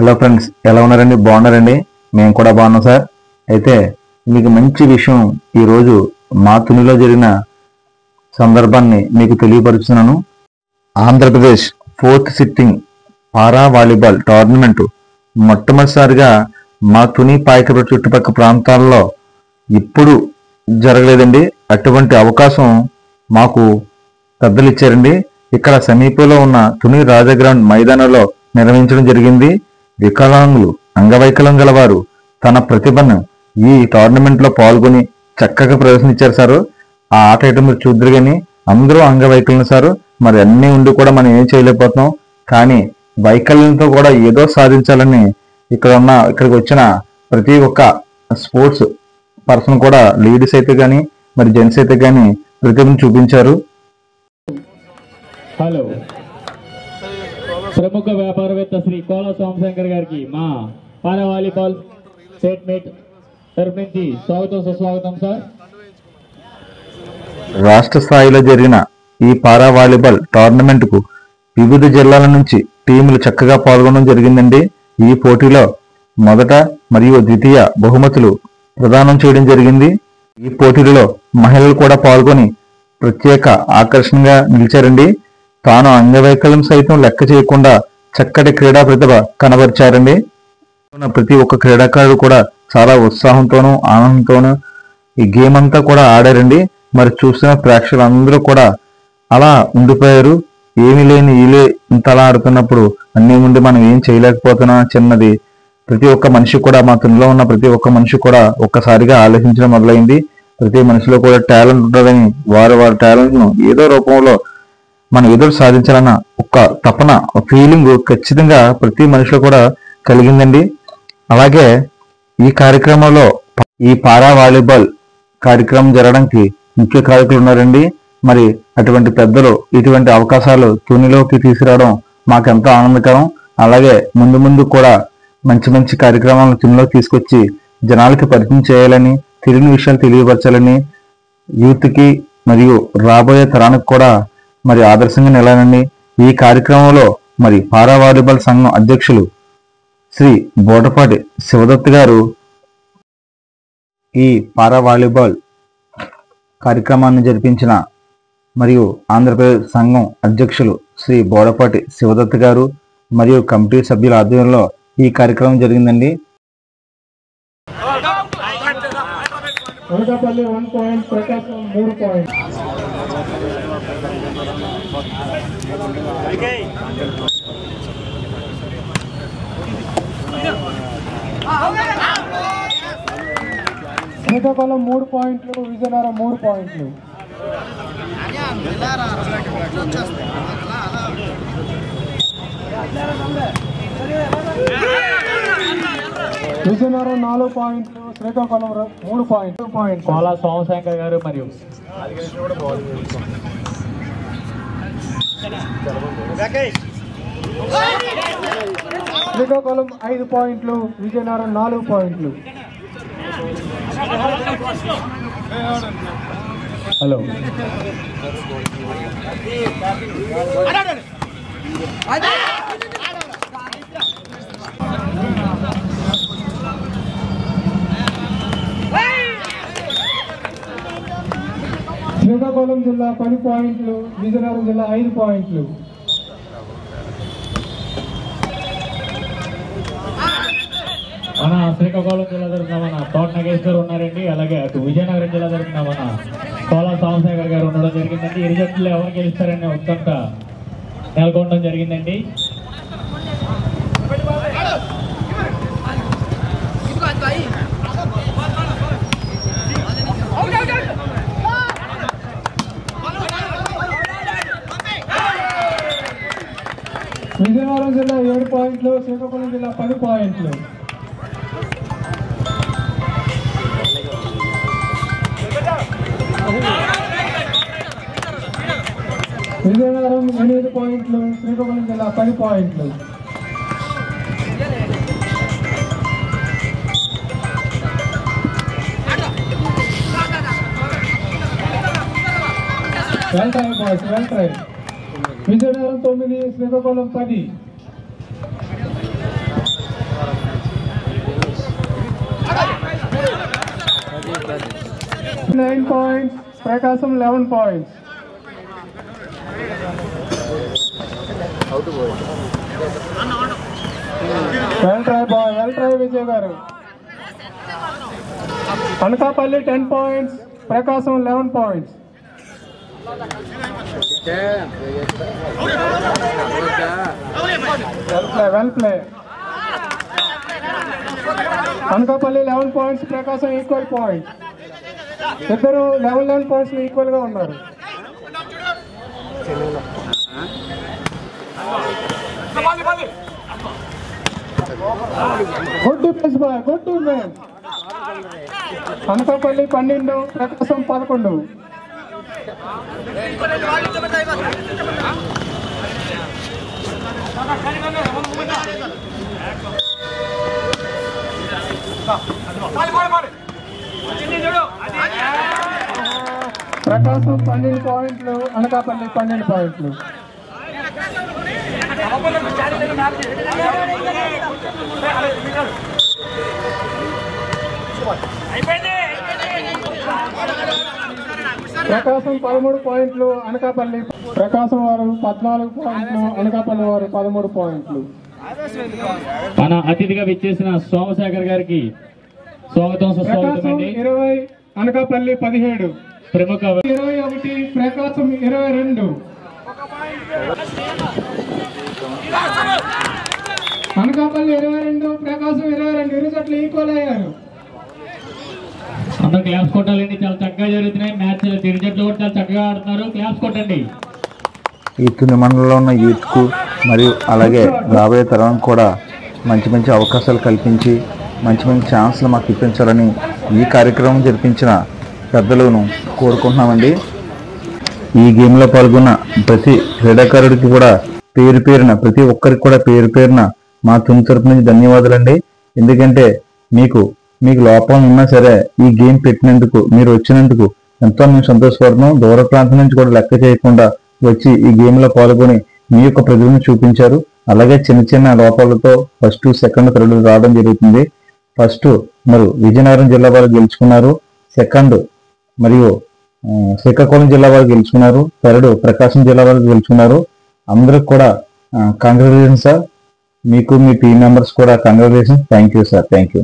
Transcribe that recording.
Hello friends, ఎలా ఉన్నారండి? బాగున్నారండి? మేము కూడా బాగున్నాం సార్. అయితే మీకు మంచి విషయం ఈరోజు మా తునిలో జరిగిన సందర్భాన్ని మీకు తెలియపరుస్తున్నాను. ఆంధ్రప్రదేశ్ 4th సిట్టింగ్ పారా వాలీబాల్ టోర్నమెంటు మొట్టమొదటిసారిగా మా తుని పాయకపేట చుట్టుపక్కల ప్రాంతాల్లో ఇప్పుడు జరగలేదండి. అటువంటి అవకాశం మాకు పెద్దలు ఇచ్చారండి. ఇక్కడ సమీపంలో ఉన్న తుని రాజగ్రౌండ్ మైదానంలో నిర్వహించడం జరిగింది. వికలాంగులు, అంగవైకల్యం గలవారు తన ప్రతిభను ఈ టోర్నమెంట్ లో పాల్గొని చక్కగా ప్రదర్శించారు సారు. ఆ ఆట అయితే మీరు చూద్దరు కానీ అందరూ అంగవైకల్యం సారు. మరి అన్నీ ఉండి కూడా మనం ఏం చేయలేకపోతున్నాం. కానీ వైకల్యంతో కూడా ఏదో సాధించాలని ఇక్కడికి వచ్చిన ప్రతి ఒక్క స్పోర్ట్స్ పర్సన్ కూడా, లేడీస్ అయితే కానీ మరి జెంట్స్ అయితే కానీ ప్రతిభను చూపించారు. హలో, ప్రముఖ వ్యాపారవేత్త శ్రీ కోల సోమశంకర్ గారికి మా పారా వాలీబాల్ స్టేట్ మీట్ తరపు నుంచి స్వాగతం, సుస్వాగతం సార్. రాష్ట్ర స్థాయిలో జరిగిన ఈ పారా వాలీబాల్ టోర్నమెంట్ కు వివిధ జిల్లాల నుంచి టీములు చక్కగా పాల్గొనడం జరిగిందండి. ఈ పోటీలో మొదట మరియు ద్వితీయ బహుమతులు ప్రదానం చేయడం జరిగింది. ఈ పోటీలలో మహిళలు కూడా పాల్గొని ప్రత్యేక ఆకర్షణగా నిలిచారండి. తాను అంగవైకల్యం సైతం లెక్క చేయకుండా చక్కటి క్రీడా ప్రతిభ కనబరిచారండి. ప్రతి ఒక్క క్రీడాకారుడు కూడా చాలా ఉత్సాహంతోనూ ఆనందంతోనూ ఈ గేమ్ అంతా కూడా ఆడారండి. మరి చూసిన ప్రేక్షకులందరూ కూడా అలా ఉండిపోయారు. ఏమీ లేని వీళ్ళే ఇంతలా ఆడుతున్నప్పుడు అన్నీ ఉండి మనం ఏం చేయలేకపోతున్నా చిన్నది ప్రతి ఒక్క మనిషి కూడా, మా తునిలో ఉన్న ప్రతి ఒక్క మనిషి కూడా ఒక్కసారిగా ఆలోచించడం మొదలైంది. ప్రతి మనిషిలో కూడా టాలెంట్ ఉంటుందని వారి టాలెంట్ ను ఏదో రూపంలో మనం ఎదురు సాధించాలన్న ఒక తపన, ఫీలింగ్ ఖచ్చితంగా ప్రతి మనిషిలో కూడా కలిగిందండి. అలాగే ఈ కార్యక్రమంలో ఈ పారా వాలీబాల్ కార్యక్రమం జరగడానికి ముఖ్య కారకులు ఉన్నారండి. మరి అటువంటి పెద్దలు ఇటువంటి అవకాశాలు తునిలోకి తీసుకురావడం మాకెంతో ఆనందకరం. అలాగే ముందు ముందు కూడా మంచి మంచి కార్యక్రమాలను తునిలోకి తీసుకొచ్చి జనాలకి పరిచయం చేయాలని, తెలియని విషయాలు తెలియపరచాలని, యూత్కి మరియు రాబోయే తరానికి కూడా మరి ఆదర్శంగా నిలవాలని ఈ కార్యక్రమంలో మరి పారా వాలీబాల్ సంఘం అధ్యక్షులు శ్రీ బోటపాటి శివదత్ గారు ఈ పారా వాలీబాల్ కార్యక్రమాన్ని జరిపించిన మరియు ఆంధ్రప్రదేశ్ సంఘం అధ్యక్షులు శ్రీ బోడపాటి శివదత్ గారు మరియు కమిటీ సభ్యుల ఆధ్వర్యంలో ఈ కార్యక్రమం జరిగిందండి. కోటపల్లి 1 పాయింట్, ప్రకాశం 3 పాయింట్. శ్రీకాకుళం 3 పాయింట్లు, విజయనగరం 3 పాయింట్లు. విజయనగరం 4 పాయింట్లు, శ్రీకాకుళం 3 పాయింట్లు. కోల సోమశంకర్ గారు మరియు శ్రీకాకుళం 5 పాయింట్లు, విజయనగరం 4 పాయింట్లు. హలో, శ్రీకాకుళం జిల్లా 10 పాయింట్లు, విజయనగరం జిల్లా 5 పాయింట్లు. మన శ్రీకాకుళం జిల్లా తరఫున మన తోట నాగేశ్వర్ ఉన్నారండి. అలాగే అటు విజయనగరం జిల్లా తరఫున మన కోల సోమశేఖర్ గారు ఉండడం జరిగిందండి. ఇరు జట్లు ఎవరు గెలుస్తారనే ఉత్కంఠ నెలకొనడం జరిగిందండి. విజయనగరం జిల్లా 7 పాయింట్లు, శ్రీకాకుళం జిల్లా 10 పాయింట్లు. విజయనగరం 8 పాయింట్లు, శ్రీకాకుళం జిల్లా 10 పాయింట్లు. Well try boys, well try. Vizianagaram 9, Srikakulam 10. 9 points, Prakasam 11 points. Well try boy, well try Vijay garu. Anakapalli 10 points, Prakasam 11 points. Well play. Anakapalli 11 points, Prakasam equal points. ఇద్దరు 11 points ఈక్వల్ గా ఉన్నారు. Good defence boy, good defence. Anakapalli 12, Prakasam 11. Prakasam 12 పాయింట్లు, అనకాపల్లి 12 పాయింట్లు. ప్రకాశం 13 పాయింట్లు, అనకాపల్లి. ప్రకాశం వారు 14 పాయింట్లు, అనకాపల్లి వారు 13 పాయింట్లు. మన అతిథిగా విచ్చేసిన సోమశేఖర్ గారికి స్వాగతం సుస్వాగతం అండి. 20, అనకాపల్లి 17. ప్రముఖ 21, ప్రకాశం 22. అనకాపల్లి 22, ప్రకాశం 22. ఇరు జట్లు ఈక్వల్ అయ్యారు. అందరూ క్లాప్స్ కొట్టాలండి. చాలా చక్కగా జరుగుతున్నాయి మ్యాచ్. ఇరు జట్లు కూడా చాలా చక్కగా ఆడుతున్నారు. క్లాప్స్ కొట్టండి. ఈ తుని మండలంలో ఉన్న యూత్కు మరియు అలాగే రాబోయే తరం కూడా మంచి మంచి అవకాశాలు కల్పించి మంచి మంచి ఛాన్స్లు మాకు ఇప్పించాలని ఈ కార్యక్రమం జరిపించిన పెద్దలను కోరుకుంటున్నామండి. ఈ గేమ్లో పాల్గొన్న ప్రతి క్రీడాకారుడికి కూడా పేరు పేరున, ప్రతి ఒక్కరికి కూడా పేరు పేరున మా తుని తరపు నుంచి ధన్యవాదాలండి. ఎందుకంటే మీకు లోపం ఉన్నా సరే ఈ గేమ్ పెట్టినందుకు, మీరు వచ్చినందుకు ఎంతో మేము సంతోషపడుతున్నాం. దూర ప్రాంతం నుంచి కూడా లెక్క చేయకుండా వచ్చి ఈ గేమ్లో పాల్గొని మీ యొక్క ప్రతిభను చూపించారు. అలాగే చిన్న చిన్న లోపాలతో ఫస్ట్, సెకండ్, థర్డ్ రావడం జరుగుతుంది. ఫస్ట్ మరి విజయనగరం జిల్లా వారు గెలుచుకున్నారు. సెకండ్ మరియు శ్రీకాకుళం జిల్లా వారు గెలుచుకున్నారు. థర్డ్ ప్రకాశం జిల్లా వారు గెలుచుకున్నారు. అందరికి కూడా కంగ్రాచులేషన్ సార్. మీకు మీ టీం మెంబర్స్ కూడా congratulation. Thank you sir. Thank you.